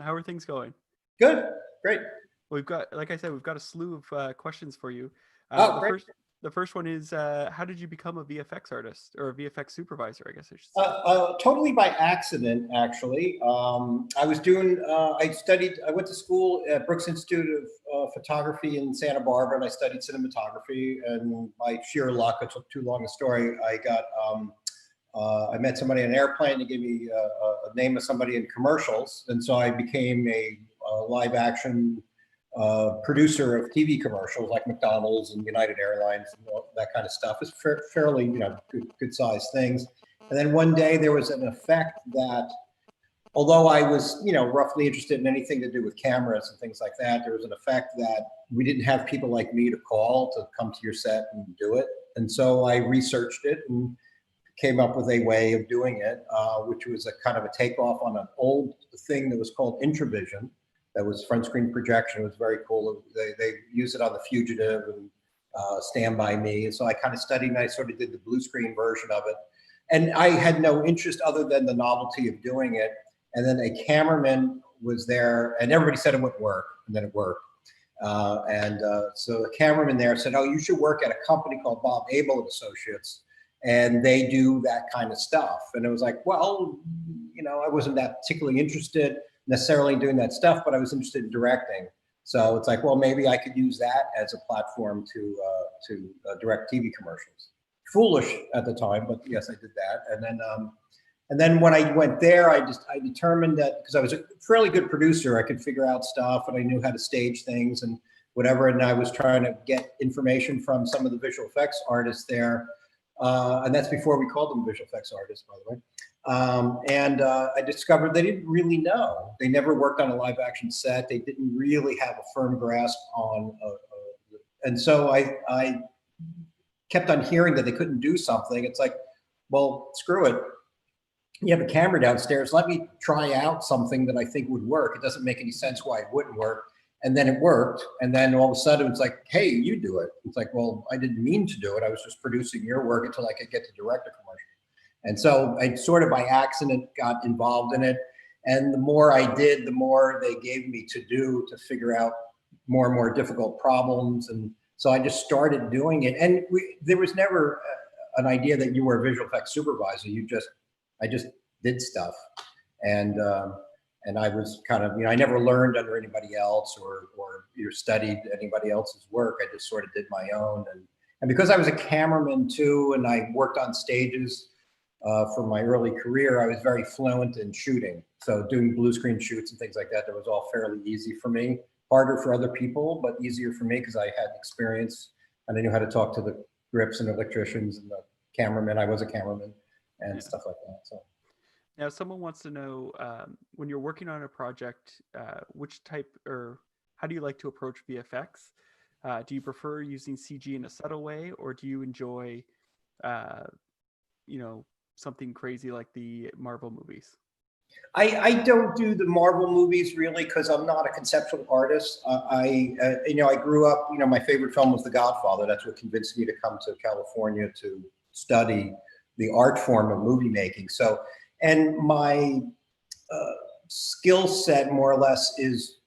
How are things going? Good, great. We've got, like I said, we've got a slew of questions for you. Oh, The great. first one is, how did you become a VFX artist or a VFX supervisor? I guess I should say. Totally by accident, actually. I was doing, I went to school at Brooks Institute of Photography in Santa Barbara, and I studied cinematography. And by sheer luck, it took too long a story. I met somebody on an airplane to give me a name of somebody in commercials. And so I became a live action producer of TV commercials like McDonald's and United Airlines and all that kind of stuff. It's fairly, good sized things. And then one day there was an effect that, although I was, roughly interested in anything to do with cameras and things like that, there was an effect that we didn't have people like me to call to come to your set and do it. And so I researched it and came up with a way of doing it, which was a kind of a takeoff on an old thing that was called Intervision. That was front screen projection. It was very cool. They used it on The Fugitive and Stand By Me. So I kind of studied and I sort of did the blue screen version of it. And I had no interest other than the novelty of doing it. And then a cameraman was there and everybody said it wouldn't work, and then it worked. So the cameraman there said, oh, you should work at a company called Bob Abel and Associates, and they do that kind of stuff. And it was like, well, I wasn't that particularly interested necessarily in doing that stuff, but I was interested in directing. So it's like, well, maybe I could use that as a platform to direct TV commercials. Foolish at the time, but yes, I did that. And then when I went there, I determined that because I was a fairly good producer, I could figure out stuff and I knew how to stage things and whatever. And I was trying to get information from some of the visual effects artists there. And that's before we called them visual effects artists, by the way. I discovered they didn't really know. They never worked on a live action set. They didn't really have a firm grasp on, and so I kept on hearing that they couldn't do something. It's like, well, screw it. You have a camera downstairs. Let me try out something that I think would work. It doesn't make any sense why it wouldn't work. And then it worked. And then all of a sudden it's like, hey, you do it. It's like, well, I didn't mean to do it. I was just producing your work until I could get to direct a commercial. And so I sort of by accident got involved in it. And the more I did, the more they gave me to do to figure out more and more difficult problems. And so I just started doing it. And there was never an idea that you were a visual effects supervisor. I just did stuff. And I was kind of, I never learned under anybody else or studied anybody else's work. I just sort of did my own. And because I was a cameraman too, and I worked on stages for my early career, I was very fluent in shooting. So doing blue screen shoots and things like that, that was all fairly easy for me. Harder for other people, but easier for me because I had experience and I knew how to talk to the grips and electricians and the cameramen. I was a cameraman and stuff like that. So. Now, someone wants to know, when you're working on a project, which type or how do you like to approach VFX? Do you prefer using CG in a subtle way, or do you enjoy, something crazy like the Marvel movies? I don't do the Marvel movies really because I'm not a conceptual artist. I grew up, my favorite film was The Godfather. That's what convinced me to come to California to study the art form of movie making. So, and my skill set more or less is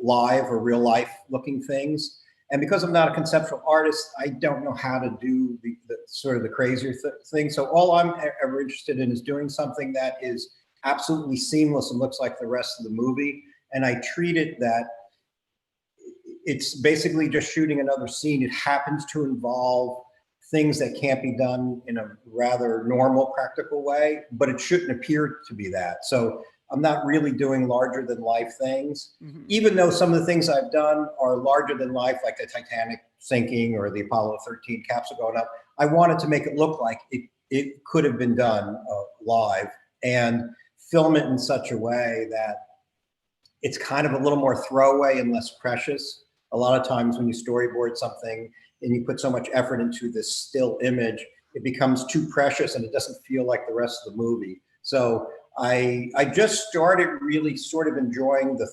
live or real life looking things. And because I'm not a conceptual artist, I don't know how to do the sort of the crazier thing. So all I'm ever interested in is doing something that is absolutely seamless and looks like the rest of the movie. And I treat it that it's basically just shooting another scene. It happens to involve things that can't be done in a rather normal, practical way, but it shouldn't appear to be that. So I'm not really doing larger than life things, even though some of the things I've done are larger than life, like the Titanic sinking or the Apollo 13 capsule going up. I wanted to make it look like it could have been done live and film it in such a way that it's kind of a little more throwaway and less precious. A lot of times when you storyboard something and you put so much effort into this still image, it becomes too precious and it doesn't feel like the rest of the movie. So I just started really sort of enjoying the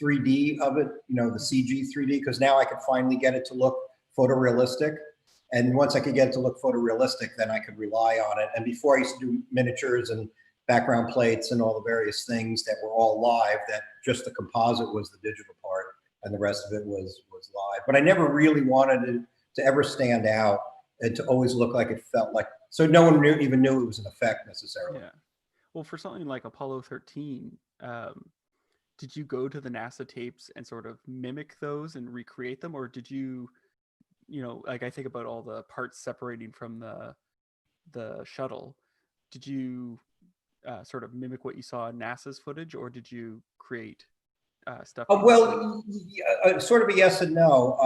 3D of it, the CG 3D, because now I could finally get it to look photorealistic. And once I could get it to look photorealistic, then I could rely on it. And before I used to do miniatures and background plates and all the various things that were all live, that just the composite was the digital part and the rest of it was live. But I never really wanted it to ever stand out and to always look like it felt like, so no one even knew it was an effect necessarily. Yeah. Well, for something like Apollo 13, did you go to the NASA tapes and sort of mimic those and recreate them? Or did you, like I think about all the parts separating from the shuttle. Did you sort of mimic what you saw in NASA's footage, or did you create stuff? Well, sort of a yes and no.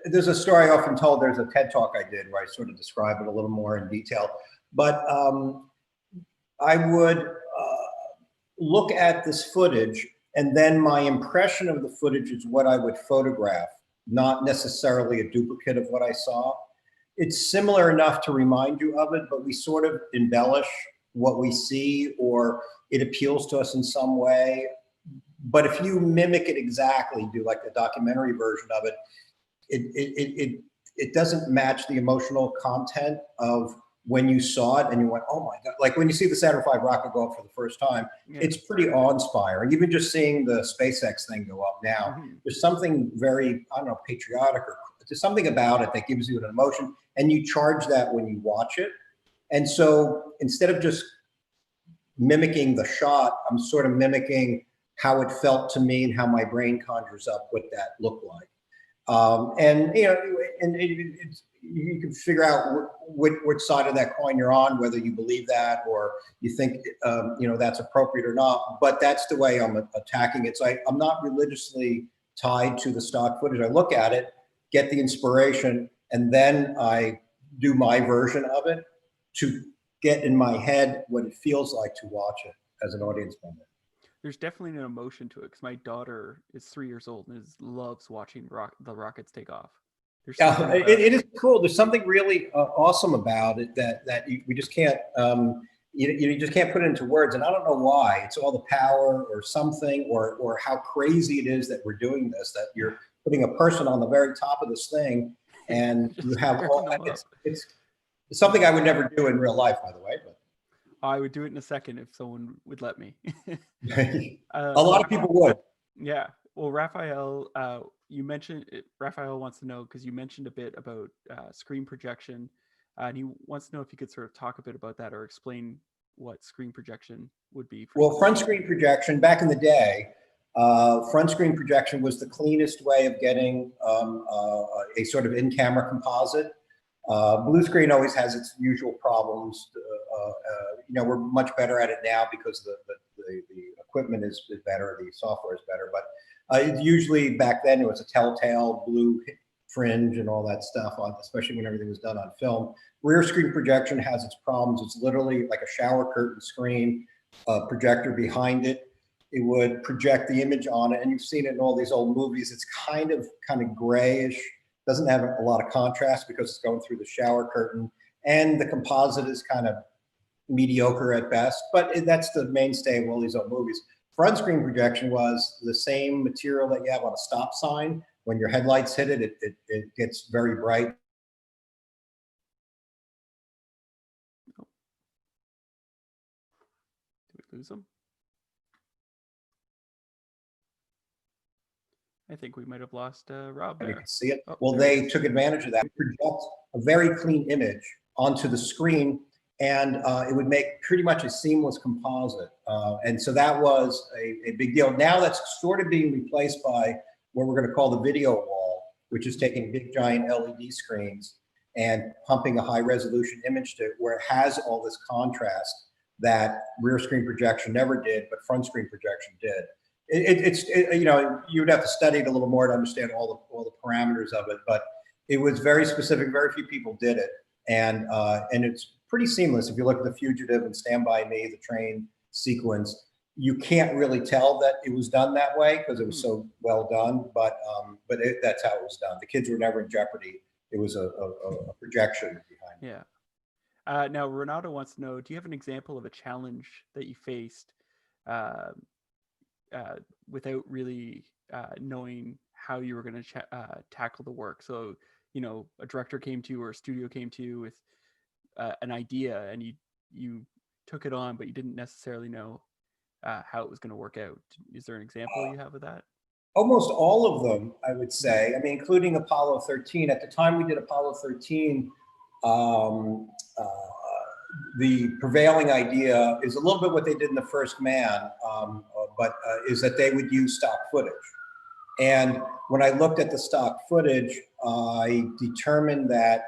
There's a story I often told. There's a TED talk I did where I sort of describe it a little more in detail. But I would look at this footage, and then my impression of the footage is what I would photograph, not necessarily a duplicate of what I saw. It's similar enough to remind you of it, but we sort of embellish what we see, or it appeals to us in some way. But if you mimic it exactly, do like the documentary version of it, it doesn't match the emotional content of when you saw it and you went, oh my God. Like when you see the Saturn V rocket go up for the first time, yeah, it's pretty awe-inspiring. Even just seeing the SpaceX thing go up now, there's something very, I don't know, patriotic, or there's something about it that gives you an emotion, and you charge that when you watch it. And so instead of just mimicking the shot, I'm sort of mimicking how it felt to me and how my brain conjures up what that looked like. And you can figure out which side of that coin you're on, whether you believe that or you think that's appropriate or not. But that's the way I'm attacking it. So I'm not religiously tied to the stock footage. I look at it, get the inspiration, and then I do my version of it to get in my head what it feels like to watch it as an audience member. There's definitely an emotion to it, because my daughter is 3 years old and loves watching the rockets take off. Yeah, it is cool. There's something really awesome about it that we just can't you just can't put it into words, and I don't know why. It's all the power or something, or how crazy it is that we're doing this. That you're putting a person on the very top of this thing, and you have all. It's something I would never do in real life, by the way. But I would do it in a second if someone would let me. A lot of people would. Yeah. Well, Raphael, Raphael wants to know, because you mentioned a bit about screen projection, and he wants to know if you could sort of talk a bit about that or explain what screen projection would be. Well, front screen projection, back in the day, front screen projection was the cleanest way of getting a sort of in-camera composite. Blue screen always has its usual problems. We're much better at it now because the equipment is better, the software is better. But usually back then it was a telltale blue fringe and all that stuff, especially when everything was done on film. Rear screen projection has its problems. It's literally like a shower curtain screen, projector behind it. It would project the image on it, and you've seen it in all these old movies. It's kind of grayish. Doesn't have a lot of contrast because it's going through the shower curtain, and the composite is kind of mediocre at best, but that's the mainstay of all these old movies. Front screen projection was the same material that you have on a stop sign. When your headlights hit it, it gets very bright. Did we lose them? I think we might have lost Rob there. You can see it. Well, they took advantage of that. It projects a very clean image onto the screen, and it would make pretty much a seamless composite. And so that was a big deal. Now that's sort of being replaced by what we're going to call the video wall, which is taking big giant LED screens and pumping a high resolution image to it, where it has all this contrast that rear screen projection never did, but front screen projection did. You would have to study it a little more to understand all the parameters of it, but it was very specific. Very few people did it, and it's pretty seamless. If you look at The Fugitive and Stand By Me, the train sequence, you can't really tell that it was done that way because it was so well done. But that's how it was done. The kids were never in jeopardy. It was a projection behind it. Yeah. Now Renato wants to know: do you have an example of a challenge that you faced without really knowing how you were going to tackle the work? So, a director came to you or a studio came to you with an idea, and you you took it on, but you didn't necessarily know how it was going to work out? Is there an example you have of that? Almost all of them, I would say. I mean, including Apollo 13. At the time we did Apollo 13, the prevailing idea is a little bit what they did in the First Man, but is that they would use stock footage. And when I looked at the stock footage, I determined that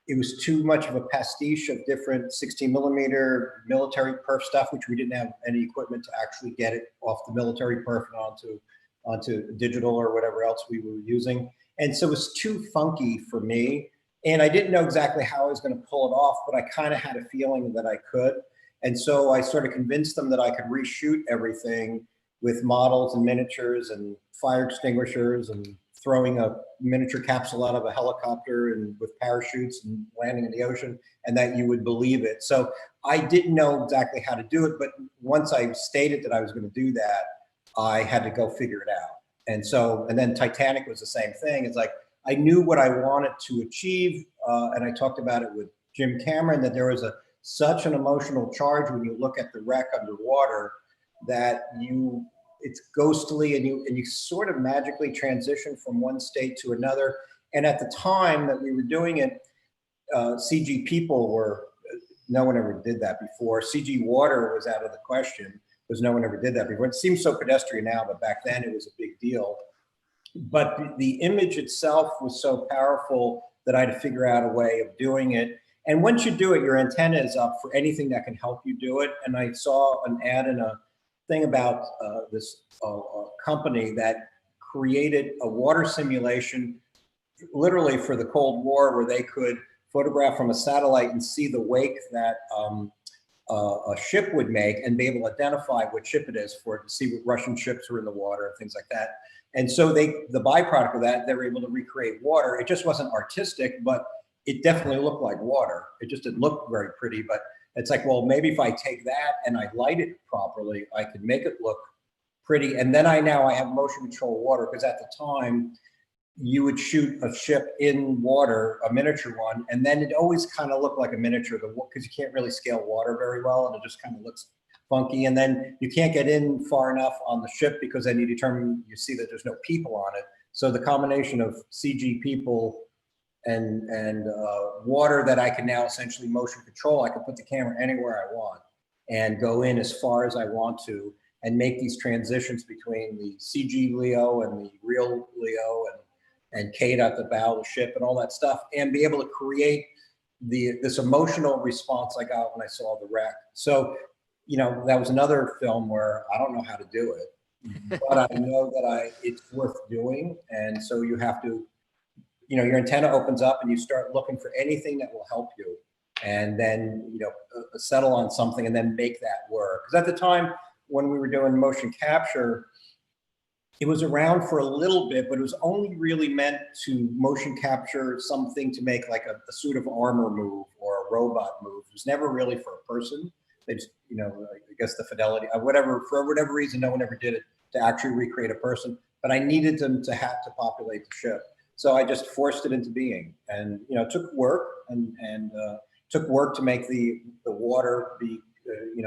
it was too much of a pastiche of different 16mm military perf stuff, which we didn't have any equipment to actually get it off the military perf and onto digital or whatever else we were using. And so it was too funky for me. And I didn't know exactly how I was going to pull it off, but I kind of had a feeling that I could. And so I sort of convinced them that I could reshoot everything with models and miniatures and fire extinguishers and throwing a miniature capsule out of a helicopter and with parachutes and landing in the ocean, and that you would believe it. So I didn't know exactly how to do it, but once I stated that I was going to do that, I had to go figure it out. And then Titanic was the same thing. It's like, I knew what I wanted to achieve, and I talked about it with Jim Cameron, that there was such an emotional charge when you look at the wreck underwater that it's ghostly, and you sort of magically transition from one state to another. And at the time that we were doing it, CG people no one ever did that before. CG water was out of the question, because no one ever did that before. It seems so pedestrian now, but back then it was a big deal. But the image itself was so powerful that I had to figure out a way of doing it. And once you do it, your antenna is up for anything that can help you do it. And I saw an ad in a thing about this company that created a water simulation literally for the Cold War, where they could photograph from a satellite and see the wake that a ship would make and be able to identify what ship it is to see what Russian ships were in the water and things like that. And so the byproduct of that, they were able to recreate water. It just wasn't artistic, but it definitely looked like water. It just didn't look very pretty, but it's like, well, maybe if I take that and I light it properly, I could make it look pretty. And then I have motion control water, because at the time you would shoot a ship in water, a miniature one, and then it always kind of looked like a miniature, because you can't really scale water very well, and it just kind of looks funky. And then you can't get in far enough on the ship, because then you see that there's no people on it. So the combination of CG people and water that I can now essentially motion control, I can put the camera anywhere I want and go in as far as I want to and make these transitions between the CG Leo and the real Leo and Kate at the bow of the ship and all that stuff, and be able to create this emotional response I got when I saw the wreck. So, that was another film where I don't know how to do it, but I know that it's worth doing. And so you have to, your antenna opens up and you start looking for anything that will help you, and then, settle on something and then make that work. Because at the time when we were doing motion capture, it was around for a little bit, but it was only really meant to motion capture something to make like a suit of armor move or a robot move. It was never really for a person. They just, I guess the fidelity, for whatever reason, no one ever did it to actually recreate a person, but I needed them to have to populate the ship. So I just forced it into being, and, it took work and took work to make the water be,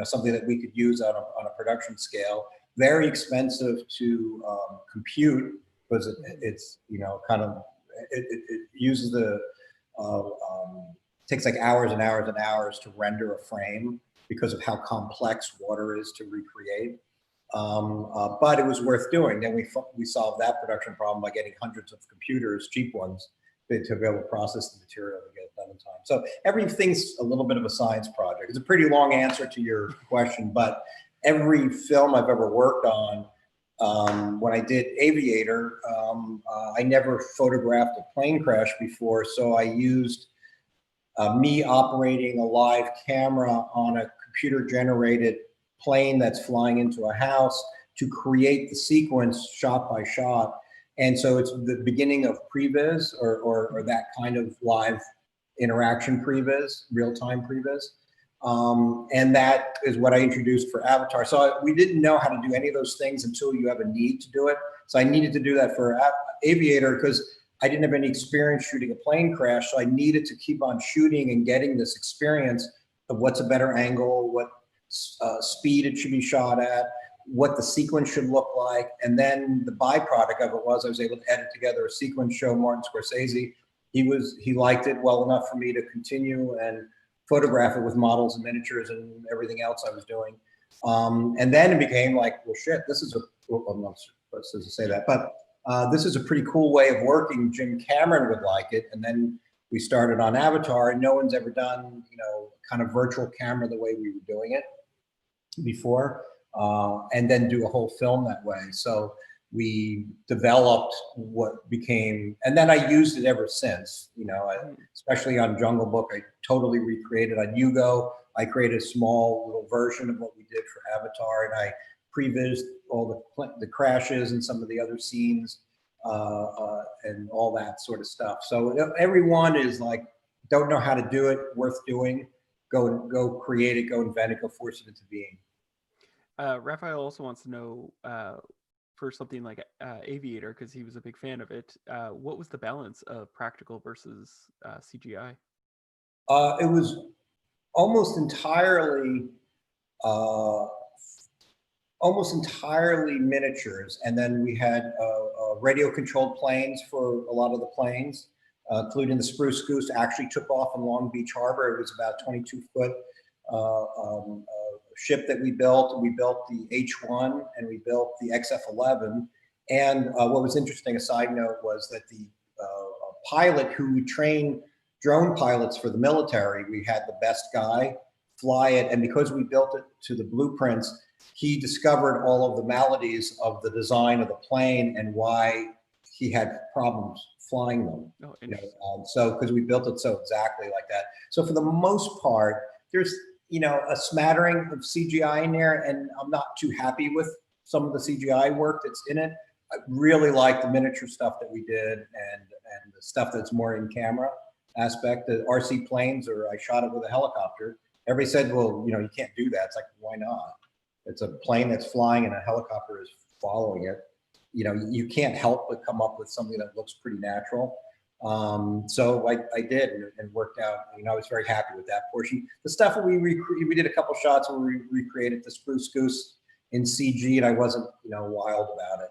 something that we could use on a production scale. Very expensive to compute, because it's it uses takes like hours and hours and hours to render a frame because of how complex water is to recreate. But it was worth doing. Then we solved that production problem by getting hundreds of computers, cheap ones, to be able to process the material to get it done in time. So everything's a little bit of a science project. It's a pretty long answer to your question, but every film I've ever worked on, when I did Aviator, I never photographed a plane crash before, so I used me operating a live camera on a computer-generated plane that's flying into a house to create the sequence shot by shot. And so it's the beginning of previs or that kind of live interaction previs, real-time previs. And that is what I introduced for Avatar. So we didn't know how to do any of those things until you have a need to do it. So I needed to do that for Aviator because I didn't have any experience shooting a plane crash. So I needed to keep on shooting and getting this experience what's a better angle, what speed it should be shot at, what the sequence should look like. And then the byproduct of it was I was able to edit together a sequence, show Martin Scorsese. He liked it well enough for me to continue and photograph it with models and miniatures and everything else I was doing. And then it became like, well, shit, this is I'm not supposed to say that, but this is a pretty cool way of working. Jim Cameron would like it. And then we started on Avatar, and no one's ever done, kind of virtual camera the way we were doing it before, and then do a whole film that way. So we developed what became, and then I used it ever since, especially on Jungle Book. I totally recreated on Hugo. I created a small little version of what we did for Avatar, and I prevised all the crashes and some of the other scenes and all that sort of stuff. So everyone is like, don't know how to do it, worth doing, go create it, go invent it, go force it into being. Raphael also wants to know, for something like Aviator, because he was a big fan of it, what was the balance of practical versus CGI? It was almost entirely miniatures, and then we had radio-controlled planes for a lot of the planes, including the Spruce Goose. Actually took off in Long Beach Harbor. It was about 22-foot ship that we built. We built the H-1 and we built the XF-11. And what was interesting, a side note, was that the pilot who would train drone pilots for the military, we had the best guy fly it. And because we built it to the blueprints, he discovered all of the maladies of the design of the plane and why he had problems flying them. Oh, so because we built it so exactly like that. So for the most part, there's a smattering of CGI in there, and I'm not too happy with some of the CGI work that's in it. I really like the miniature stuff that we did and the stuff that's more in camera aspect. The RC planes, or I shot it with a helicopter. Everybody said, well, you can't do that. It's like, why not? It's a plane that's flying and a helicopter is following it. You can't help but come up with something that looks pretty natural. So I did, and worked out. I was very happy with that portion. The stuff that we did a couple shots where we recreated the Spruce Goose in CG, and I wasn't wild about it.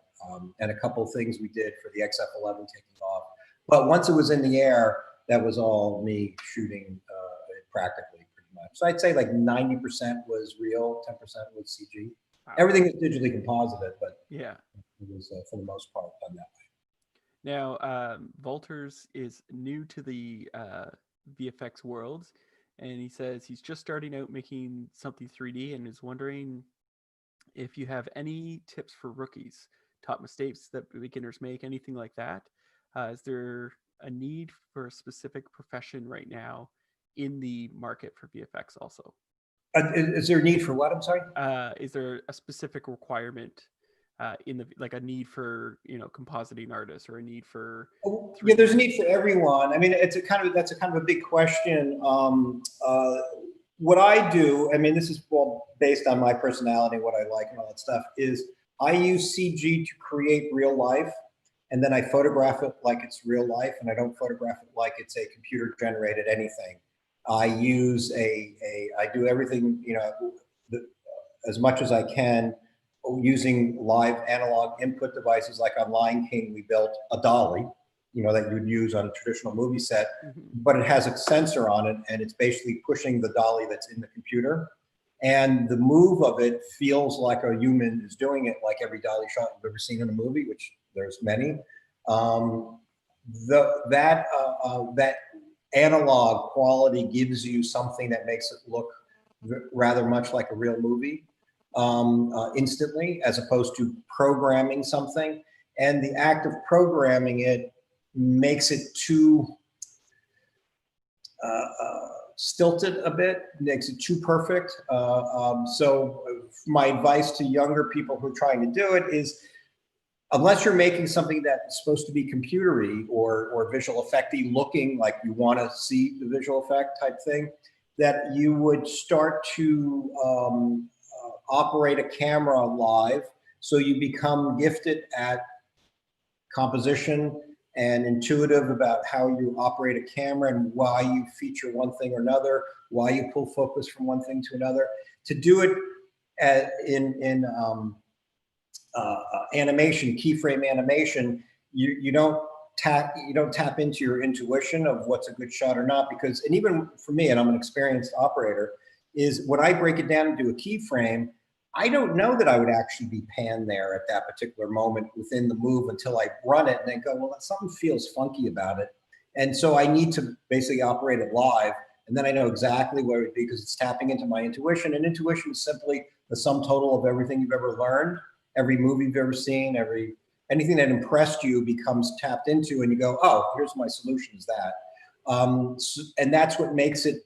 And a couple of things we did for the XF-11 taking off. But once it was in the air, that was all me shooting it practically, pretty much. So I'd say like 90% was real, 10% was CG. Wow. Everything is digitally composited, but yeah, it was for the most part done that way. Now, Walters is new to the VFX world, and he says he's just starting out making something 3D and is wondering if you have any tips for rookies, top mistakes that beginners make, anything like that. Is there a need for a specific profession right now in the market for VFX also? Is there a need for what? I'm sorry? Is there a specific requirement like a need for compositing artists, or a need for yeah, there's a need for everyone. I mean, that's a kind of a big question. What I do, I mean, this is all based on my personality, what I like and all that stuff, is I use CG to create real life, and then I photograph it like it's real life, and I don't photograph it like it's a computer generated anything. I use I do everything, as much as I can, using live analog input devices. Like on Lion King, we built a dolly, that you would use on a traditional movie set, but it has a sensor on it, and it's basically pushing the dolly that's in the computer. And the move of it feels like a human is doing it, like every dolly shot you've ever seen in a movie, which there's many. That analog quality gives you something that makes it look rather much like a real movie instantly, as opposed to programming something. And the act of programming it makes it too stilted a bit, makes it too perfect. So my advice to younger people who are trying to do it is, unless you're making something that's supposed to be computery or visual effecty looking, like you want to see the visual effect type thing, that you would start to operate a camera live, so you become gifted at composition and intuitive about how you operate a camera and why you feature one thing or another. why you pull focus from one thing to another. To do it in animation, keyframe animation, you don't tap into your intuition of what's a good shot or not, because, and even for me, and I'm an experienced operator, is when I break it down into a keyframe, I don't know that I would actually be panned there at that particular moment within the move until I run it and then go, well, something feels funky about it. And so I need to basically operate it live, and then I know exactly where it would be because it's tapping into my intuition. And intuition is simply the sum total of everything you've ever learned, every movie you've ever seen, anything that impressed you becomes tapped into, and you go, oh, here's my solution, is that. And that's what makes it,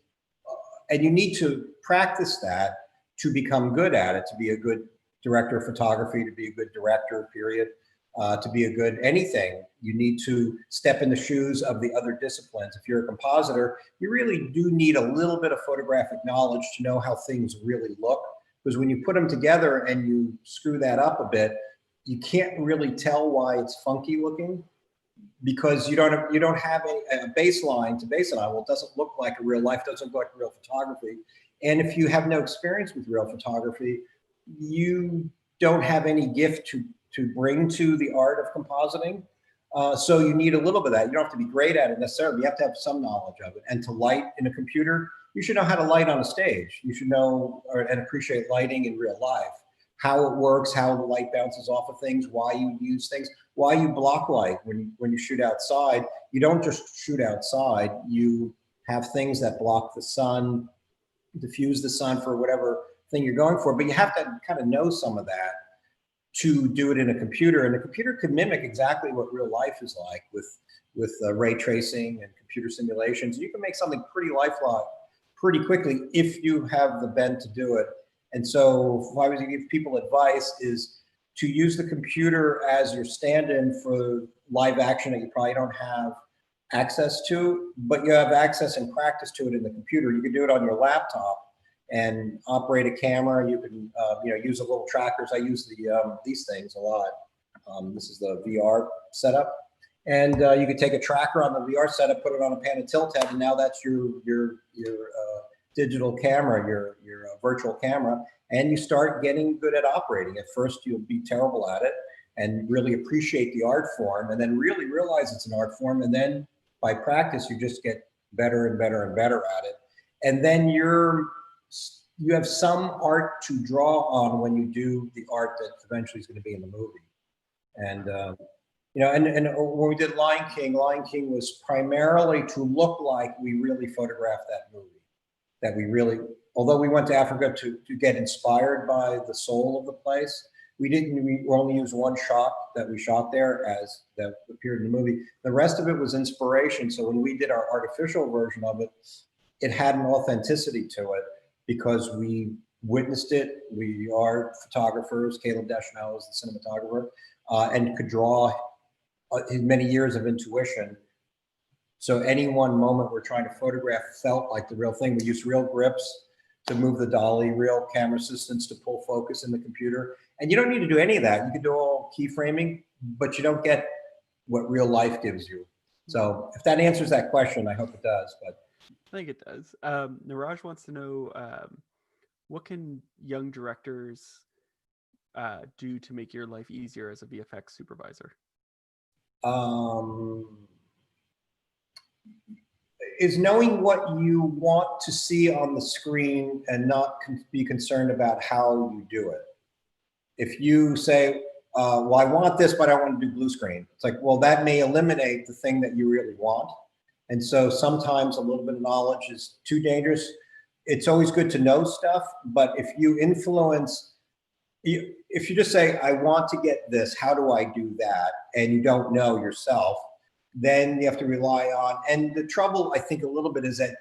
and you need to practice that to become good at it, to be a good director of photography, to be a good director, period, to be a good anything. You need to step in the shoes of the other disciplines. If you're a compositor, you really do need a little bit of photographic knowledge to know how things really look. Because when you put them together and you screw that up a bit, you can't really tell why it's funky looking, because you don't have a baseline to base it on. Well, it doesn't look like a real life, doesn't look like real photography. And if you have no experience with real photography, you don't have any gift to bring to the art of compositing. So you need a little bit of that. You don't have to be great at it necessarily. You have to have some knowledge of it. And to light in a computer, you should know how to light on a stage. You should know and appreciate lighting in real life, how it works, how the light bounces off of things, why you use things, why you block light when you shoot outside. You don't just shoot outside. You have things that block the sun, diffuse the sun for whatever thing you're going for. But you have to kind of know some of that to do it in a computer. And a computer can mimic exactly what real life is like with ray tracing and computer simulations. You can make something pretty lifelike pretty quickly if you have the bent to do it. And so if I was to give people advice, is to use the computer as your stand-in for live action that you probably don't have access to, but you have access and practice to it in the computer. You can do it on your laptop and operate a camera. You can use the little trackers. I use these things a lot. This is the VR setup. And you could take a tracker on the VR setup, put it on a pan of tilt head, and now that's your digital camera, your virtual camera, and you start getting good at operating. At first, you'll be terrible at it and really appreciate the art form, and then really realize it's an art form. And then by practice, you just get better and better and better at it. And then you have some art to draw on when you do the art that eventually is going to be in the movie. And and when we did Lion King was primarily to look like we really photographed that movie. That we really, although we went to Africa to get inspired by the soul of the place, we only used one shot that we shot there as that appeared in the movie. The rest of it was inspiration. So when we did our artificial version of it, it had an authenticity to it because we witnessed it. We are photographers. Caleb Deschanel is the cinematographer, and could draw many years of intuition. So any one moment we're trying to photograph felt like the real thing. We used real grips to move the dolly, real camera assistants to pull focus in the computer. And you don't need to do any of that. You can do all keyframing, but you don't get what real life gives you. So if that answers that question, I hope it does. But I think it does. Niraj wants to know, what can young directors do to make your life easier as a VFX supervisor? Is knowing what you want to see on the screen and not be concerned about how you do it. If you say, well, I want this, but I want to do blue screen. It's like, well, that may eliminate the thing that you really want. And so sometimes a little bit of knowledge is too dangerous. It's always good to know stuff, but if you influence, if you just say, I want to get this, how do I do that? And you don't know yourself, then you have to rely on, and the trouble I think a little bit is that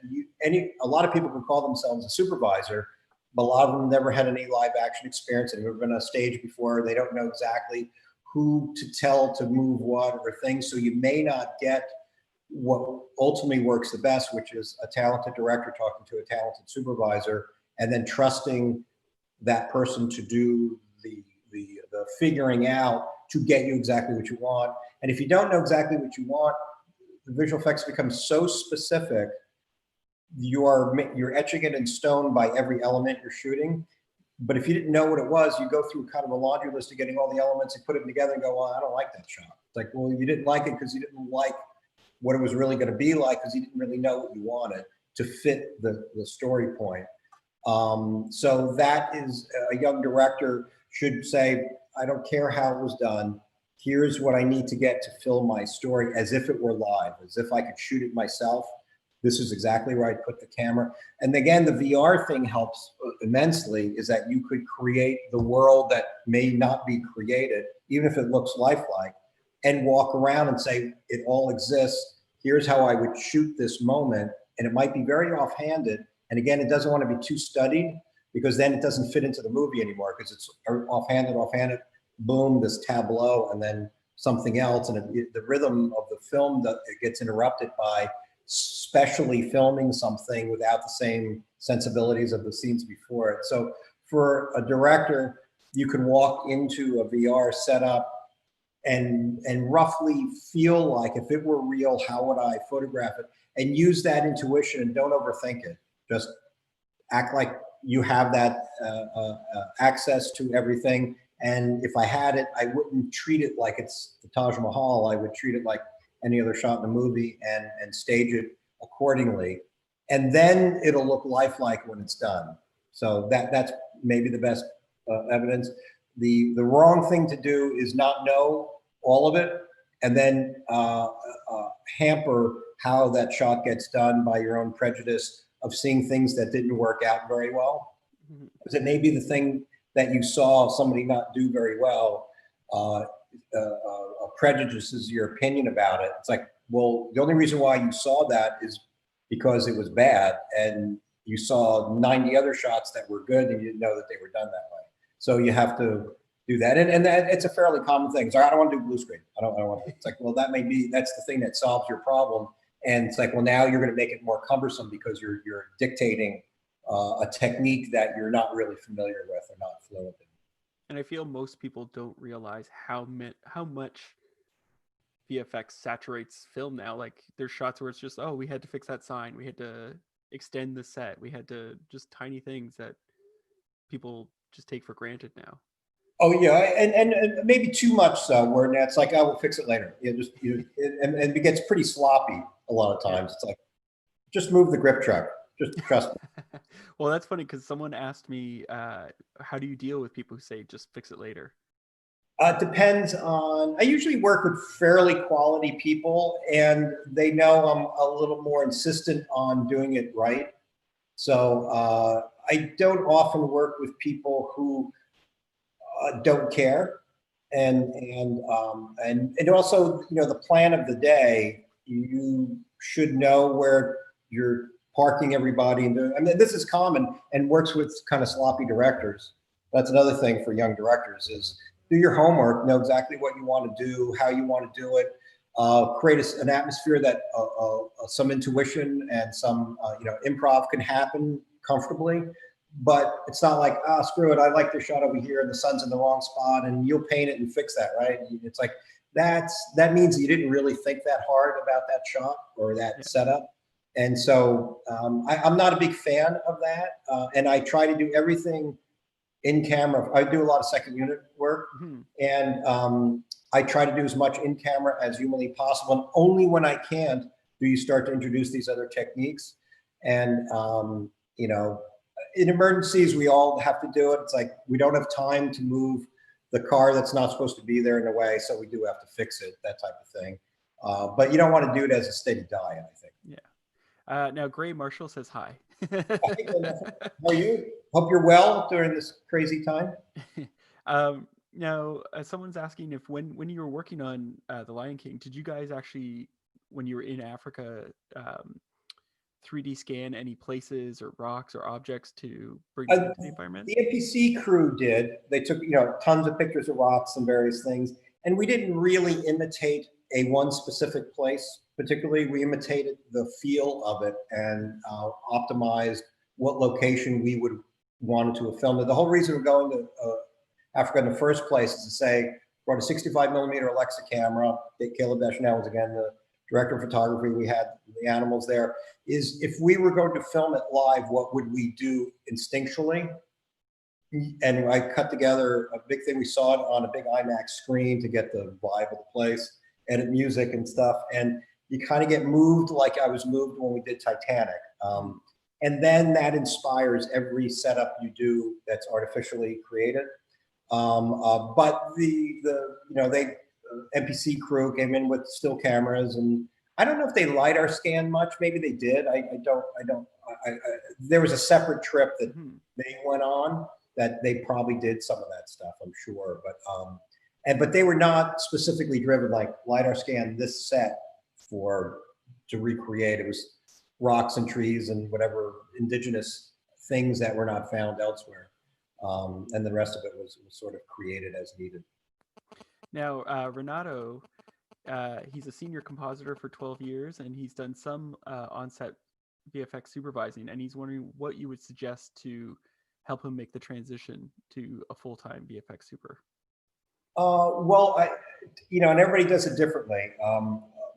a lot of people can call themselves a supervisor, but a lot of them never had any live action experience and never been on a stage before. They don't know exactly who to tell to move what or things. So you may not get what ultimately works the best, which is a talented director talking to a talented supervisor and then trusting that person to do the figuring out to get you exactly what you want. And if you don't know exactly what you want, the visual effects become so specific you're etching it in stone by every element you're shooting. But if you didn't know what it was, you go through kind of a laundry list of getting all the elements and put them together and go, well, I don't like that shot. It's like, well, you didn't like it because you didn't like what it was really going to be like, because you didn't really know what you wanted to fit the story point. So that is, a young director should say, I don't care how it was done. Here's what I need to get to film my story as if it were live, as if I could shoot it myself. This is exactly where I'd put the camera. And again, the VR thing helps immensely, is that you could create the world that may not be created, even if it looks lifelike, and walk around and say, it all exists. Here's how I would shoot this moment. And it might be very offhanded. And again, it doesn't want to be too studied, because then it doesn't fit into the movie anymore, because it's offhanded, boom, this tableau, and then something else. And the rhythm of the film, that it gets interrupted by specially filming something without the same sensibilities of the scenes before it. So for a director, you can walk into a VR setup and roughly feel like, if it were real, how would I photograph it? And use that intuition, and don't overthink it. Just act like you have that access to everything. And if I had it, I wouldn't treat it like it's the Taj Mahal. I would treat it like any other shot in the movie, and stage it accordingly. And then it'll look lifelike when it's done. So that's maybe the best evidence. The wrong thing to do is not know all of it, and then hamper how that shot gets done by your own prejudice of seeing things that didn't work out very well. Because it may be the thing that you saw somebody not do very well, prejudices your opinion about it. It's like, well, the only reason why you saw that is because it was bad, and you saw 90 other shots that were good, and you didn't know that they were done that way. So you have to do that. And that, it's a fairly common thing. It's like, I don't want to do blue screen. I don't want to. It's like, well, that's the thing that solves your problem. And it's like, well, now you're going to make it more cumbersome, because you're dictating a technique that you're not really familiar with or not fluent in. And I feel most people don't realize how much VFX saturates film now. Like, there's shots where it's just, oh, we had to fix that sign, we had to extend the set, we had to, just tiny things that people just take for granted now. Oh yeah, and maybe too much so, where now it's like, I will fix it later. And it gets pretty sloppy a lot of times. It's like, just move the grip truck. Just trust me. Well, that's funny, because someone asked me, how do you deal with people who say, just fix it later? Depends on, I usually work with fairly quality people, and they know I'm a little more insistent on doing it right. So I don't often work with people who don't care. And also, you know, the plan of the day, you should know where you're parking everybody. And I mean, this is common and works with kind of sloppy directors. That's another thing for young directors, is do your homework, know exactly what you want to do, how you want to do it, create an atmosphere that some intuition and some improv can happen comfortably. But it's not like, screw it, I like this shot over here and the sun's in the wrong spot, and you'll paint it and fix that, right? It's like, that means you didn't really think that hard about that shot or that setup. And so I'm not a big fan of that. And I try to do everything in camera. I do a lot of second unit work, and I try to do as much in camera as humanly possible. And only when I can't do you start to introduce these other techniques. And, in emergencies, we all have to do it. It's like, we don't have time to move the car that's not supposed to be there in a way, so we do have to fix it, that type of thing. But you don't want to do it as a steady diet, I think. Yeah. Now, Gray Marshall says hi. How are you? Hope you're well during this crazy time. Now, someone's asking if when you were working on The Lion King, did you guys actually, when you were in Africa, 3D scan any places or rocks or objects to bring them into the environment? The NPC crew did. They took tons of pictures of rocks and various things, and we didn't really imitate one specific place. Particularly, we imitated the feel of it and optimized what location we would want to have filmed it. The whole reason we're going to Africa in the first place is to say, brought a 65mm Alexa camera. Caleb Deschanel was again the director of photography, we had the animals there, is if we were going to film it live, what would we do instinctually? And I cut together a big thing. We saw it on a big IMAX screen to get the vibe of the place, edit music and stuff. And you kind of get moved like I was moved when we did Titanic. And then that inspires every setup you do that's artificially created. But the NPC crew came in with still cameras, and I don't know if they LiDAR scanned much. Maybe they did. There was a separate trip that they went on that they probably did some of that stuff, I'm sure. But they were not specifically driven like LiDAR scan this set to recreate. It was rocks and trees and whatever indigenous things that were not found elsewhere. And the rest of it was sort of created as needed. Now, Renato, he's a senior compositor for 12 years, and he's done some on-set VFX supervising, and he's wondering what you would suggest to help him make the transition to a full-time VFX super. Well, and everybody does it differently.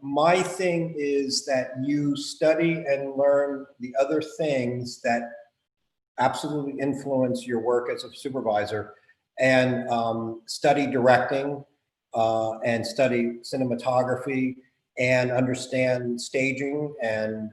My thing is that you study and learn the other things that absolutely influence your work as a supervisor, and study directing and study cinematography and understand staging and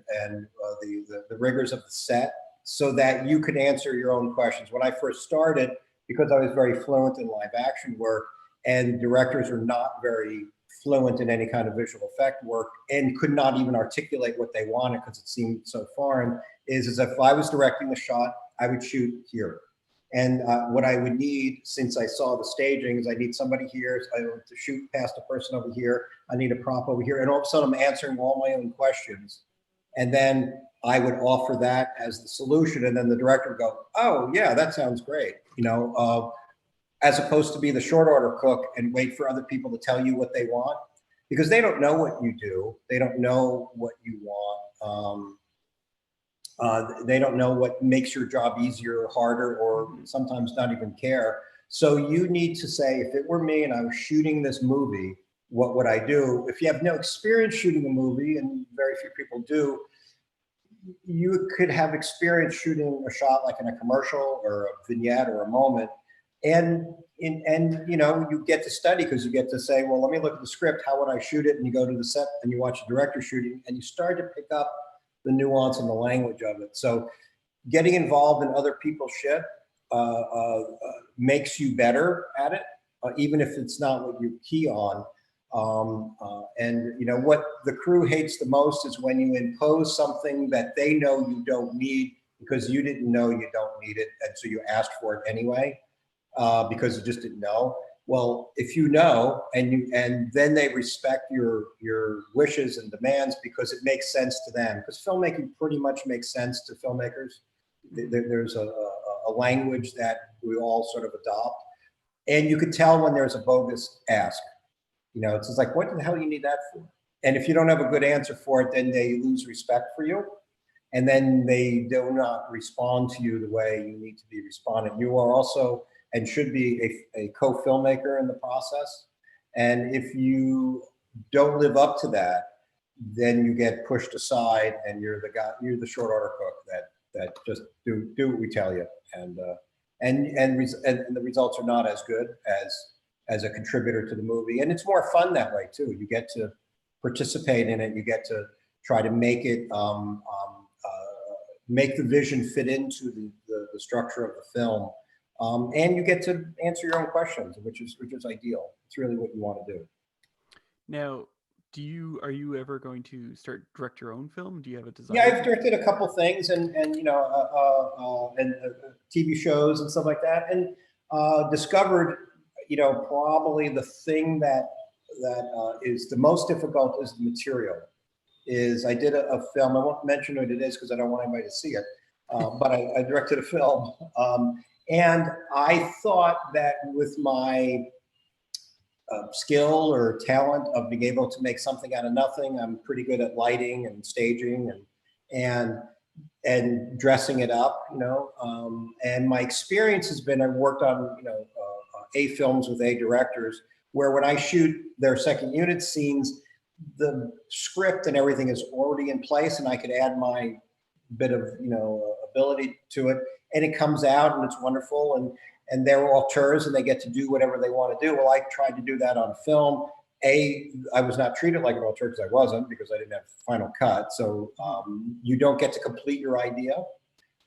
the rigors of the set, so that you could answer your own questions. When I first started, because I was very fluent in live action work, and directors are not very fluent in any kind of visual effect work and could not even articulate what they wanted because it seemed so foreign, is if I was directing the shot, I would shoot here. And what I would need, since I saw the staging, is I need somebody here, I want to shoot past a person over here, I need a prop over here, and all of a sudden I'm answering all my own questions. And then I would offer that as the solution, and then the director would go, oh yeah, that sounds great. As opposed to be the short order cook and wait for other people to tell you what they want, because they don't know what you do. They don't know what you want. They don't know what makes your job easier or harder, or sometimes not even care. So you need to say, if it were me and I was shooting this movie, what would I do? If you have no experience shooting a movie, and very few people do, you could have experience shooting a shot like in a commercial or a vignette or a moment. And you get to study, because you get to say, well, let me look at the script. How would I shoot it? And you go to the set and you watch the director shooting, and you start to pick up the nuance and the language of it. So getting involved in other people's shit makes you better at it, even if it's not what you key on. What the crew hates the most is when you impose something that they know you don't need because you didn't know you don't need it, and so you asked for it anyway. Because you just didn't know. Well, if you know, and then they respect your wishes and demands because it makes sense to them. Because filmmaking pretty much makes sense to filmmakers. There's a language that we all sort of adopt, and you could tell when there's a bogus ask. It's just like, what the hell do you need that for? And if you don't have a good answer for it, then they lose respect for you, and then they do not respond to you the way you need to be responded. You are also and should be a co-filmmaker in the process. And if you don't live up to that, then you get pushed aside, and you're the short order cook that just do what we tell you, and the results are not as good as a contributor to the movie. And it's more fun that way too. You get to participate in it. You get to try to make it make the vision fit into the structure of the film. And you get to answer your own questions, which is ideal. It's really what you want to do. Now, are you ever going to start direct your own film? Do you have a design? Yeah, I've directed a couple things, and TV shows and stuff like that, and discovered, probably the thing that is the most difficult is the material. I did a film. I won't mention what it is because I don't want anybody to see it. But I directed a film. And I thought that with my skill or talent of being able to make something out of nothing, I'm pretty good at lighting and staging and dressing it up, and my experience has been, I've worked on, A films with A directors, where when I shoot their second unit scenes, the script and everything is already in place, and I could add my bit of, you know, ability to it, and it comes out and it's wonderful, and they're auteurs and they get to do whatever they want to do. Well, I tried to do that on film. I was not treated like an auteur because I wasn't, because I didn't have final cut. So you don't get to complete your idea.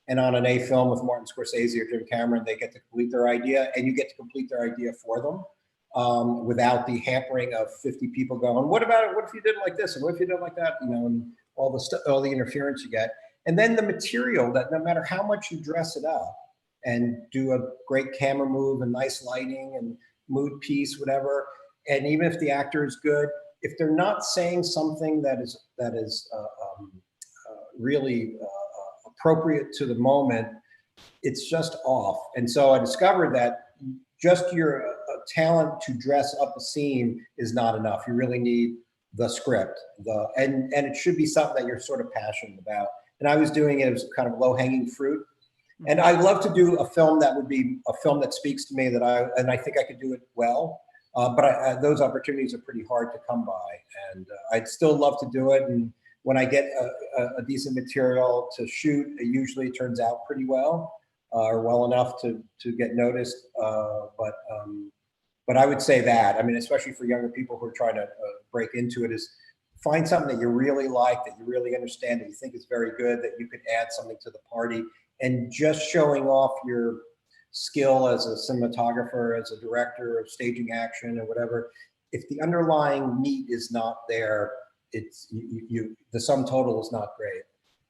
And on an A film with Martin Scorsese or Jim Cameron, they get to complete their idea, and you get to complete their idea for them without the hampering of 50 people going, what about it? What if you did it like this? And what if you did it like that? You know, and all the stuff, all the interference you get. And then the material, that no matter how much you dress it up and do a great camera move and nice lighting and mood piece, whatever, and even if the actor is good, if they're not saying something that is really appropriate to the moment, it's just off. And so I discovered that just your talent to dress up a scene is not enough. You really need the script, and it should be something that you're sort of passionate about. And I was doing it as kind of low-hanging fruit. And I love to do a film that would be a film that speaks to me, and I think I could do it well. But those opportunities are pretty hard to come by, and I'd still love to do it. And when I get a decent material to shoot, it usually turns out pretty well, or well enough to get noticed. But I would say that, I mean, especially for younger people who are trying to break into it, is find something that you really like, that you really understand, that you think is very good, that you could add something to the party, and just showing off your skill as a cinematographer, as a director of staging action or whatever. If the underlying meat is not there, it's the sum total is not great.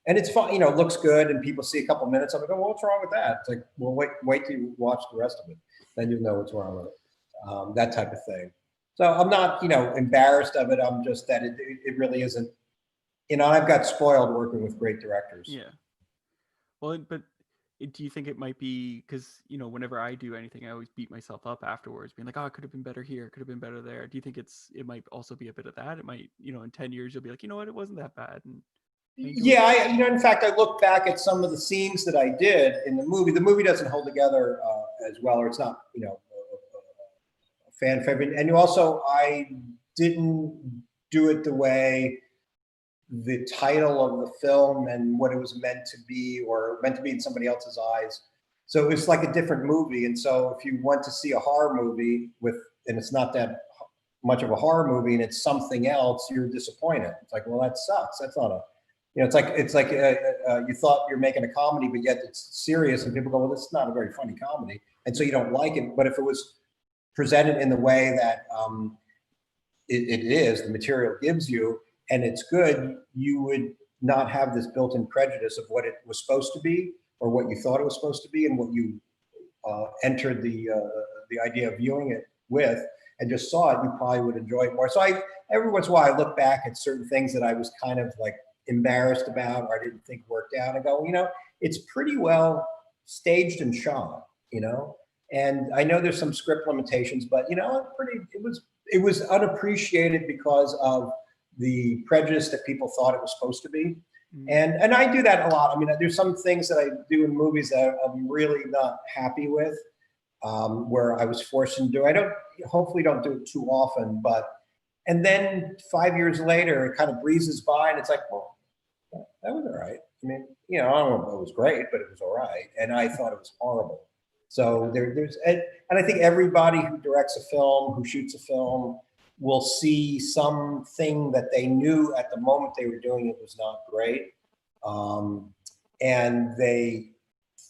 And it's fun, you know, it looks good, and people see a couple minutes of it, go, well, what's wrong with that? It's like, well, wait till you watch the rest of it, then you'll know what's wrong with it. That type of thing. So I'm not, you know, embarrassed of it. I'm just that it really isn't, you know, I've got spoiled working with great directors. Yeah. Well, but do you think it might be because, you know, whenever I do anything, I always beat myself up afterwards, being like, oh, it could have been better here, it could have been better there. Do you think it might also be a bit of that? It might, you know, in 10 years, you'll be like, you know what, it wasn't that bad. And yeah, you know, in fact, I look back at some of the scenes that I did in the movie. The movie doesn't hold together as well, or it's not, you know, a fan favorite. And also, I didn't do it the way the title of the film and what it was meant to be, or meant to be in somebody else's eyes. So it was like a different movie. And so if you want to see a horror movie and it's not that much of a horror movie and it's something else, you're disappointed. It's like, well, that sucks. That's not a, you know, it's like you thought you're making a comedy, but yet it's serious, and people go, well, this is not a very funny comedy. And so you don't like it. But if it was presented in the way that it is, the material gives you, and it's good, you would not have this built-in prejudice of what it was supposed to be, or what you thought it was supposed to be, and what you entered the idea of viewing it with, and just saw it, you probably would enjoy it more. So every once in a while, I look back at certain things that I was kind of like embarrassed about, or I didn't think worked out, and go, you know, it's pretty well staged and shot, you know. And I know there's some script limitations, but you know, it was unappreciated because of the prejudice that people thought it was supposed to be. And I do that a lot. I mean, there's some things that I do in movies that I'm really not happy with, where I was forced to do. I hopefully don't do it too often, and then 5 years later, it kind of breezes by, and it's like, well, that was all right. I mean, you know, I don't know if it was great, but it was all right. And I thought it was horrible. So and I think everybody who directs a film, who shoots a film, will see something that they knew at the moment they were doing it was not great. And they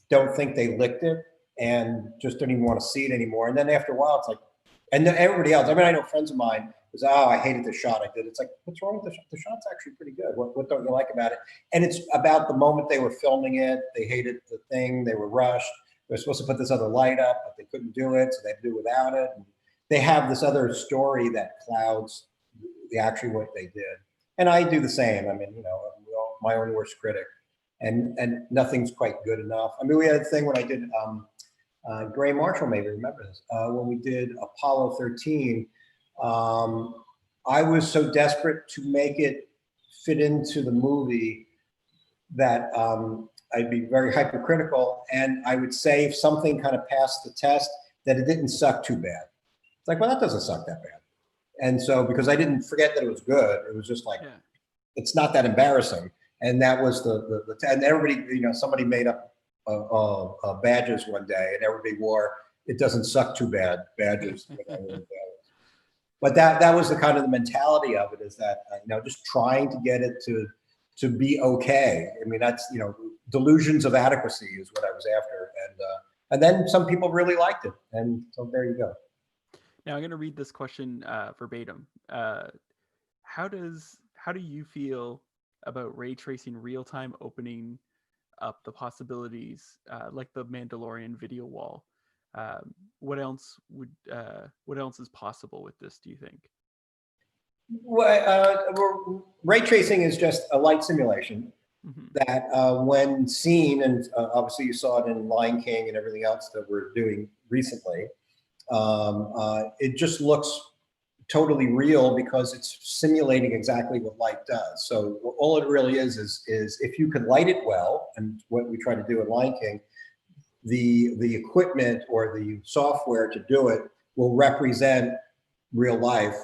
don't think they licked it, and just don't even want to see it anymore. And then after a while, it's like, and then everybody else, I mean, I know friends of mine was, oh, I hated the shot I did. It's like, what's wrong with the shot? The shot's actually pretty good. What don't you like about it? And it's about the moment they were filming it. They hated the thing. They were rushed. They were supposed to put this other light up, but they couldn't do it, so they had to do without it. And they have this other story that clouds the actually what they did. And I do the same. I mean, you know, I'm my own worst critic, and nothing's quite good enough. I mean, we had a thing when I did, Gray Marshall maybe remember this, when we did Apollo 13, I was so desperate to make it fit into the movie that I'd be very hypercritical, and I would say if something kind of passed the test, that it didn't suck too bad. It's like, well, that doesn't suck that bad. And so, because I didn't forget that it was good, it was just like, Yeah. it's not that embarrassing. And that was and everybody, you know, somebody made up badges one day, and everybody wore "It doesn't suck too bad" badges. But that was the kind of the mentality of it, is that you know, just trying to get it to be okay. I mean, that's, you know, delusions of adequacy is what I was after, and then some people really liked it, and so there you go. Now I'm going to read this question verbatim. How do you feel about ray tracing real time opening up the possibilities, like the Mandalorian video wall? What else is possible with this, do you think? Well, ray tracing is just a light simulation Mm-hmm. that, when seen, and obviously you saw it in Lion King and everything else that we're doing recently, it just looks totally real because it's simulating exactly what light does. So all it really is if you can light it well, and what we try to do in Lion King, the equipment or the software to do it will represent real life,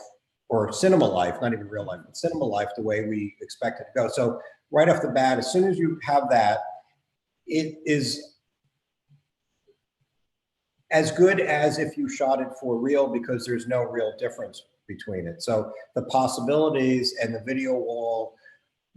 or cinema life, not even real life, but cinema life, the way we expect it to go. So right off the bat, as soon as you have that, it is as good as if you shot it for real, because there's no real difference between it. So the possibilities and the video wall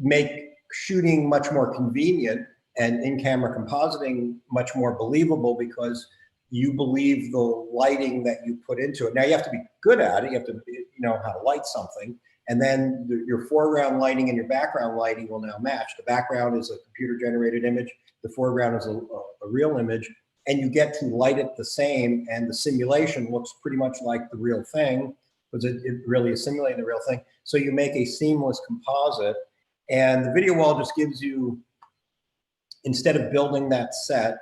make shooting much more convenient, and in-camera compositing much more believable, because you believe the lighting that you put into it. Now you have to be good at it. You have to know how to light something. And then your foreground lighting and your background lighting will now match. The background is a computer generated image. The foreground is a real image. And you get to light it the same. And the simulation looks pretty much like the real thing, because it really is simulating the real thing. So you make a seamless composite. And the video wall just gives you, instead of building that set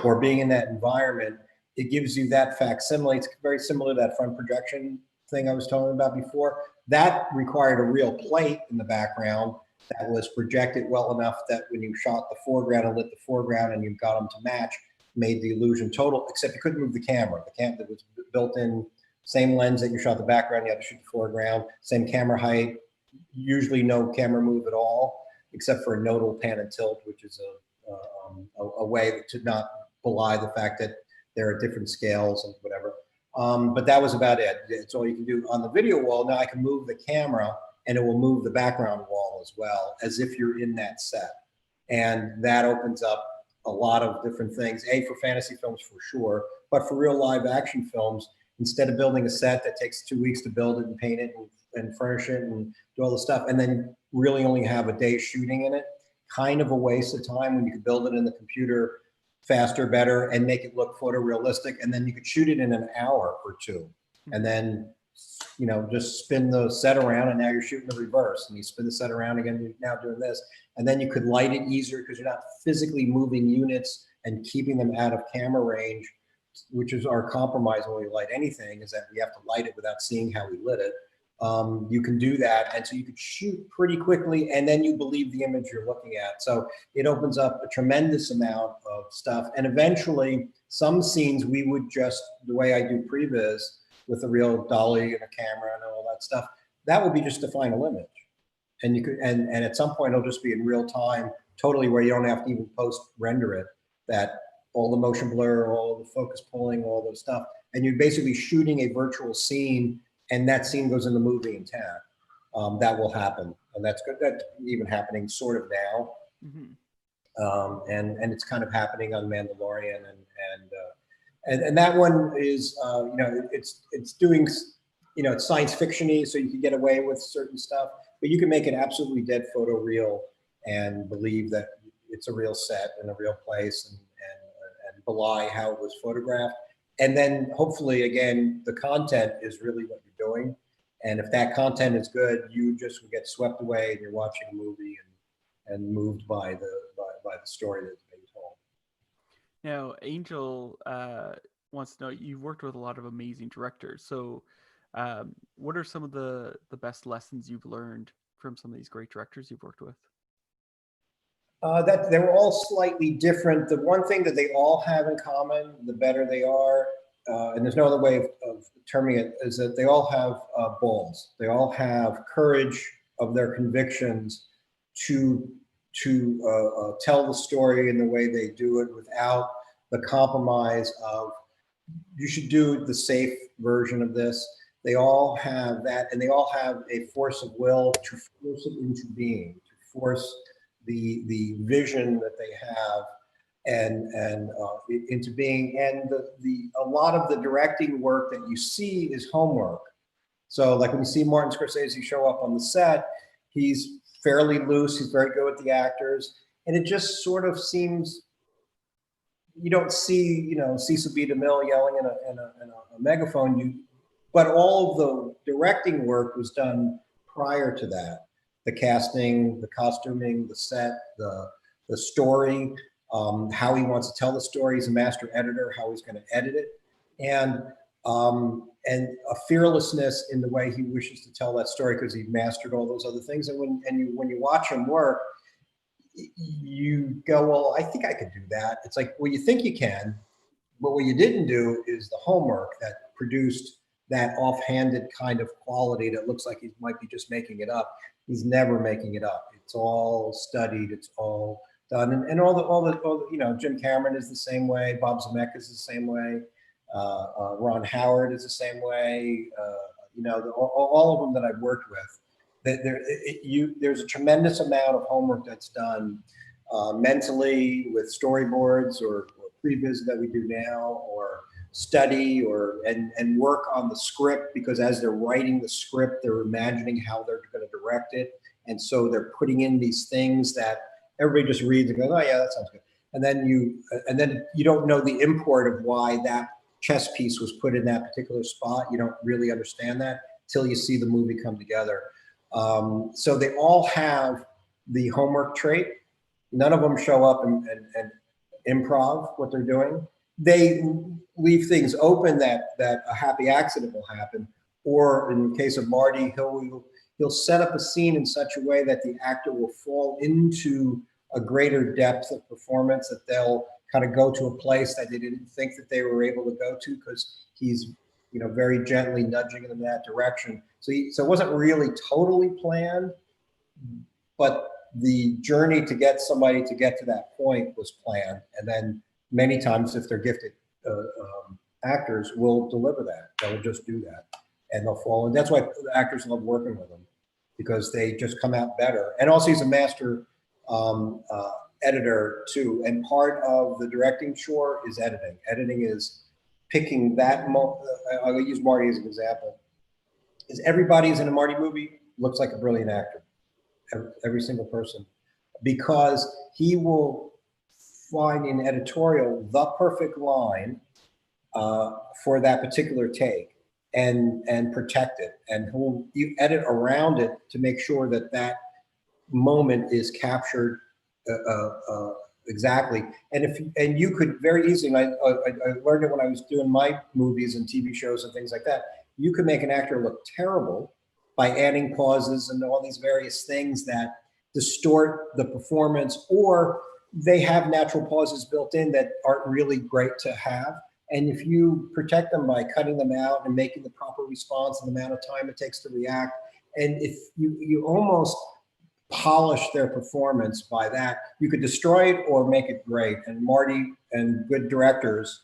or being in that environment, it gives you that facsimile. It's very similar to that front projection thing I was talking about before. That required a real plate in the background that was projected well enough that when you shot the foreground and lit the foreground and you got them to match, made the illusion total, except you couldn't move the camera. The camera that was built in, same lens that you shot the background, you had to shoot the foreground, same camera height, usually no camera move at all, except for a nodal pan and tilt, which is a way to not belie the fact that there are different scales and whatever. But that was about it. It's all you can do. On the video wall, now I can move the camera and it will move the background wall as well, as if you're in that set. And that opens up a lot of different things, for fantasy films for sure, but for real live action films, instead of building a set that takes 2 weeks to build it and paint it and furnish it and do all the stuff, and then really only have a day shooting in it, kind of a waste of time when you could build it in the computer faster, better, and make it look photorealistic. And then you could shoot it in an hour or two. And then, you know, just spin the set around, and now you're shooting the reverse. And you spin the set around again, you're now doing this. And then you could light it easier because you're not physically moving units and keeping them out of camera range, which is our compromise when we light anything, is that we have to light it without seeing how we lit it. You can do that, and so you could shoot pretty quickly, and then you believe the image you're looking at. So it opens up a tremendous amount of stuff, and eventually some scenes we would just, the way I do previs with a real dolly and a camera and all that stuff, that would be just the final image. And you could, and at some point it'll just be in real time, totally, where you don't have to even post render it, that all the motion blur, all the focus pulling, all those stuff, and you're basically shooting a virtual scene, and that scene goes in the movie intact. That will happen, and that's good. That's even happening sort of now. Mm-hmm. And it's kind of happening on Mandalorian, and that one is, you know, it's doing, you know, it's science fiction-y, so you can get away with certain stuff, but you can make it absolutely dead photo real and believe that it's a real set in a real place, and belie how it was photographed. And then hopefully, again, the content is really what you're doing. And if that content is good, you just get swept away and you're watching a movie and moved by the story that's being told. Now, Angel wants to know, you've worked with a lot of amazing directors. So what are some of the best lessons you've learned from some of these great directors you've worked with? That they were all slightly different. The one thing that they all have in common, the better they are, and there's no other way of terming it, is that they all have balls. They all have courage of their convictions to tell the story in the way they do it without the compromise of, you should do the safe version of this. They all have that, and they all have a force of will to force it into being, to force the vision that they have and into being. And a lot of the directing work that you see is homework. So like when you see Martin Scorsese show up on the set, he's fairly loose, he's very good with the actors, and it just sort of seems, you don't see, you know, Cecil B. DeMille yelling in a megaphone, but all of the directing work was done prior to that. The casting, the costuming, the set, the story, how he wants to tell the story. He's a master editor, how he's going to edit it, and a fearlessness in the way he wishes to tell that story, because he mastered all those other things. And when you watch him work, you go, well, I think I could do that. It's like, well, you think you can, but what you didn't do is the homework that produced that offhanded kind of quality that looks like he might be just making it up. He's never making it up. It's all studied. It's all done. And all the, you know, Jim Cameron is the same way. Bob Zemeckis is the same way. Ron Howard is the same way. You know, all of them that I've worked with. There's a tremendous amount of homework that's done mentally with storyboards or previs that we do now, or study and work on the script, because as they're writing the script, they're imagining how they're going to direct it. And so they're putting in these things that everybody just reads and goes, oh yeah, that sounds good. And then you don't know the import of why that chess piece was put in that particular spot. You don't really understand that till you see the movie come together. So they all have the homework trait. None of them show up and improv what they're doing. They leave things open that a happy accident will happen. Or in the case of Marty, he'll set up a scene in such a way that the actor will fall into a greater depth of performance, that they'll kind of go to a place that they didn't think that they were able to go to, because he's, you know, very gently nudging them in that direction. So it wasn't really totally planned, but the journey to get somebody to get to that point was planned. And then many times, if they're gifted actors, will deliver that. They'll just do that, and they'll fall. And that's why the actors love working with him, because they just come out better. And also, he's a master editor too. And part of the directing chore is editing. Editing is picking that. I'll use Marty as an example. Is everybody who's in a Marty movie looks like a brilliant actor, every single person, because he will find in editorial the perfect line for that particular take and protect it, and you edit around it to make sure that that moment is captured exactly. And you could very easily, and I learned it when I was doing my movies and TV shows and things like that, you could make an actor look terrible by adding pauses and all these various things that distort the performance, or they have natural pauses built in that aren't really great to have. And if you protect them by cutting them out and making the proper response and the amount of time it takes to react, and if you almost polish their performance by that, you could destroy it or make it great. And Marty and good directors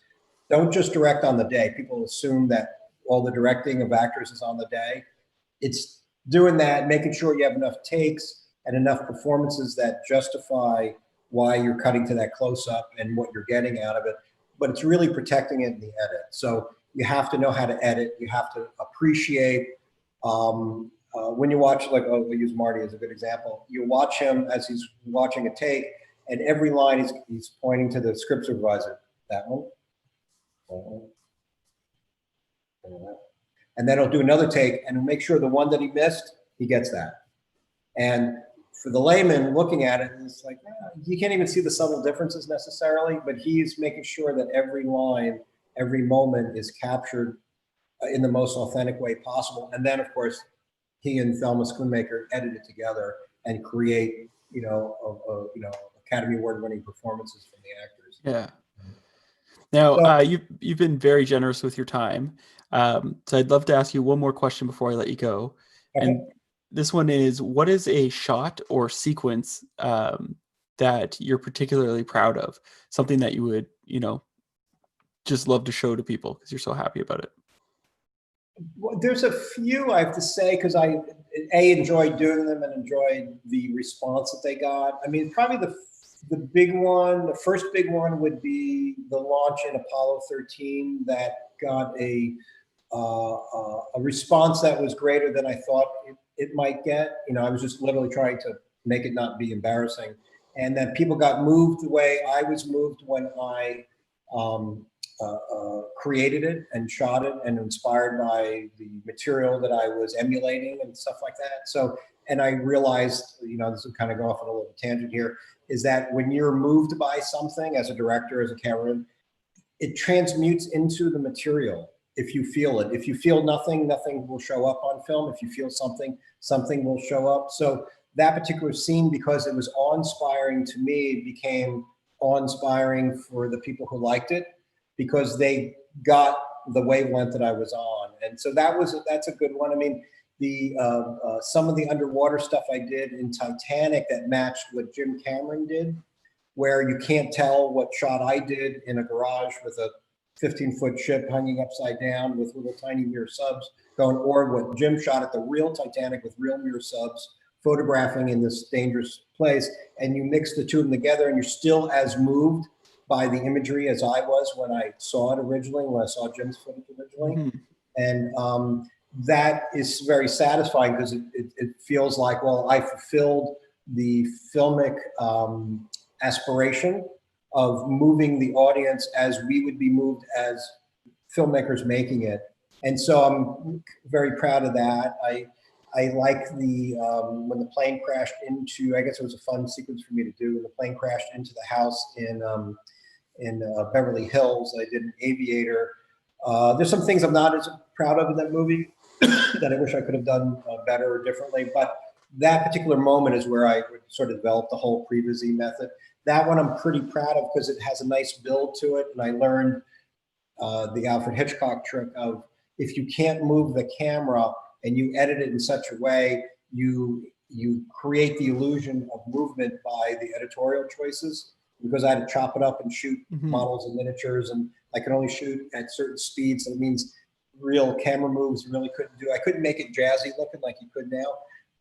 don't just direct on the day. People assume that all the directing of actors is on the day. It's doing that, making sure you have enough takes and enough performances that justify why you're cutting to that close-up and what you're getting out of it. But it's really protecting it in the edit. So you have to know how to edit. You have to appreciate when you watch, like, we'll use Marty as a good example. You watch him as he's watching a take, and every line he's pointing to the script supervisor. That one. And then he'll do another take and make sure the one that he missed, he gets that. And for the layman looking at it, it's like, you can't even see the subtle differences necessarily, but he's making sure that every line, every moment is captured in the most authentic way possible. And then, of course, he and Thelma Schoonmaker edit it together and create, Academy Award-winning performances from the actors. Yeah. Now, So, you've been very generous with your time. So I'd love to ask you one more question before I let you go. okay. And this one is, what is a shot or sequence that you're particularly proud of? Something that you would, just love to show to people because you're so happy about it. Well, there's a few I have to say because I enjoyed doing them and enjoyed the response that they got. I mean, probably the big one, the first big one would be the launch in Apollo 13 that got a response that was greater than I thought it might get. I was just literally trying to make it not be embarrassing, and that people got moved the way I was moved when I created it and shot it and inspired by the material that I was emulating and stuff like that. So, and I realized, this will kind of go off on a little tangent here, is that when you're moved by something as a director, as a cameraman, it transmutes into the material. If you feel it, if you feel nothing, nothing will show up on film. If you feel something, something will show up. So that particular scene, because it was awe-inspiring to me, became awe-inspiring for the people who liked it, because they got the wavelength that I was on. And so that's a good one. I mean, some of the underwater stuff I did in Titanic that matched what Jim Cameron did, where you can't tell what shot I did in a garage with a 15-foot ship hanging upside down with little tiny mirror subs going, or what Jim shot at the real Titanic with real mirror subs, photographing in this dangerous place. And you mix the two of them together and you're still as moved by the imagery as I was when I saw it originally, when I saw Jim's footage originally. Mm-hmm. And that is very satisfying because it feels like, well, I fulfilled the filmic aspiration of moving the audience as we would be moved as filmmakers making it. And so I'm very proud of that. I like when the plane crashed into, I guess it was a fun sequence for me to do, when the plane crashed into the house in Beverly Hills. I did an Aviator. There's some things I'm not as proud of in that movie that I wish I could have done better or differently. But that particular moment is where I sort of developed the whole Previs method. That one I'm pretty proud of because it has a nice build to it. And I learned the Alfred Hitchcock trick of, if you can't move the camera and you edit it in such a way, you create the illusion of movement by the editorial choices. Because I had to chop it up and shoot models and miniatures, and I could only shoot at certain speeds. So it means real camera moves really couldn't do. I couldn't make it jazzy looking like you could now,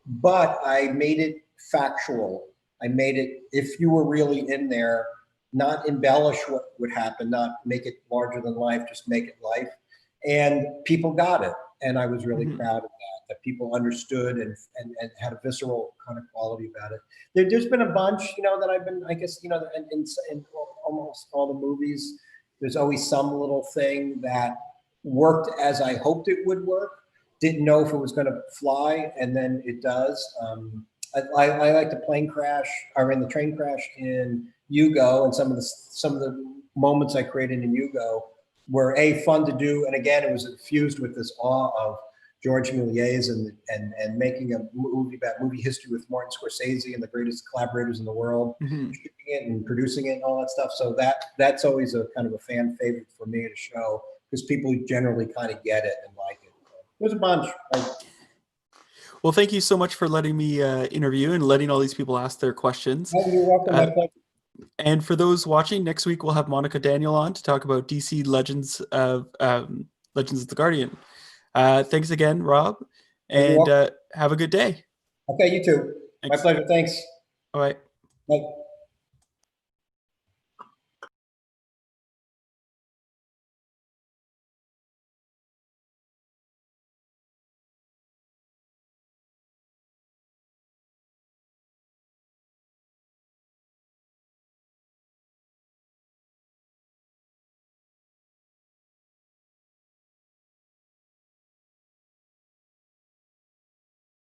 but I made it factual. I made it, if you were really in there, not embellish what would happen, not make it larger than life, just make it life. And people got it. And I was really proud of that people understood and had a visceral kind of quality about it. There's been a bunch, that I've been, I guess, in almost all the movies, there's always some little thing that worked as I hoped it would work. Didn't know if it was going to fly, and then it does. I like the plane crash, the train crash in Hugo, and some of the moments I created in Hugo were fun to do, and again, it was infused with this awe of George Méliès and making a movie about movie history with Martin Scorsese and the greatest collaborators in the world, shooting it and producing it and all that stuff. So that's always a kind of a fan favorite for me to show, because people generally kind of get it and like it. There's a bunch. Well, thank you so much for letting me interview and letting all these people ask their questions. Oh, you're welcome. My pleasure. And for those watching, next week we'll have Monica Daniel on to talk about DC Legends of the Guardian. Thanks again, Rob, and have a good day. Okay, you too. Thanks. My pleasure. Thanks. All right. Bye.